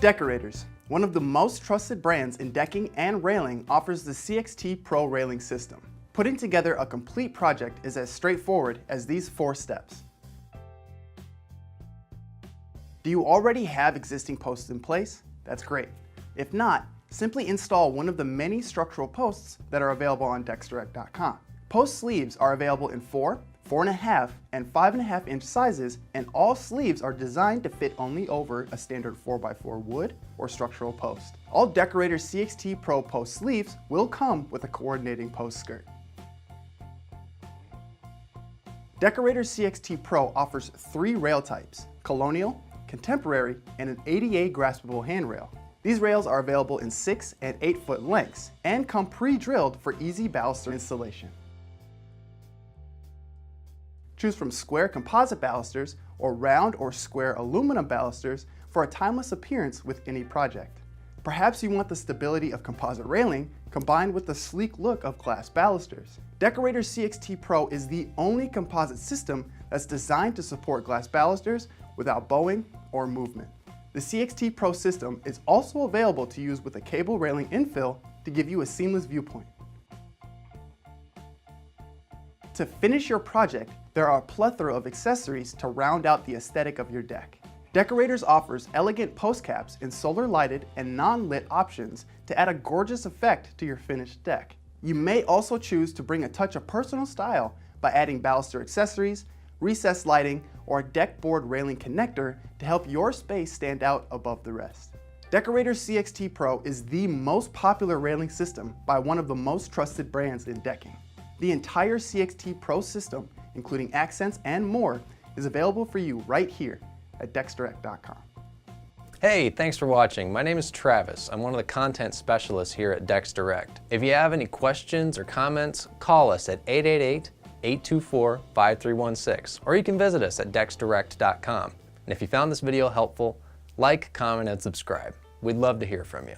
Deckorators, one of the most trusted brands in decking and railing, offers the CXT Pro Railing System. Putting together a complete project is as straightforward as these 4 steps. Do you already have existing posts in place? That's great. If not, simply install one of the many structural posts that are available on DecksDirect.com. Post sleeves are available in 4, 4.5, and 5.5 inch sizes, and all sleeves are designed to fit only over a standard 4x4 wood or structural post. All Deckorators CXT Pro post sleeves will come with a coordinating post skirt. Deckorators CXT Pro offers 3 rail types: colonial, contemporary, and an ADA graspable handrail. These rails are available in 6 and 8 foot lengths and come pre-drilled for easy baluster installation. Choose from square composite balusters or round or square aluminum balusters for a timeless appearance with any project. Perhaps you want the stability of composite railing combined with the sleek look of glass balusters. Deckorators CXT Pro is the only composite system that's designed to support glass balusters without bowing or movement. The CXT Pro system is also available to use with a cable railing infill to give you a seamless viewpoint. To finish your project, there are a plethora of accessories to round out the aesthetic of your deck. Deckorators offers elegant post caps in solar lighted and non-lit options to add a gorgeous effect to your finished deck. You may also choose to bring a touch of personal style by adding baluster accessories, recessed lighting, or a deck board railing connector to help your space stand out above the rest. Deckorators CXT Pro is the most popular railing system by one of the most trusted brands in decking. The entire CXT Pro system, including accents and more, is available for you right here at DecksDirect.com. Hey, thanks for watching. My name is Travis. I'm one of the content specialists here at DecksDirect. If you have any questions or comments, call us at 888-824-5316, or you can visit us at DecksDirect.com. And if you found this video helpful, like, comment, and subscribe. We'd love to hear from you.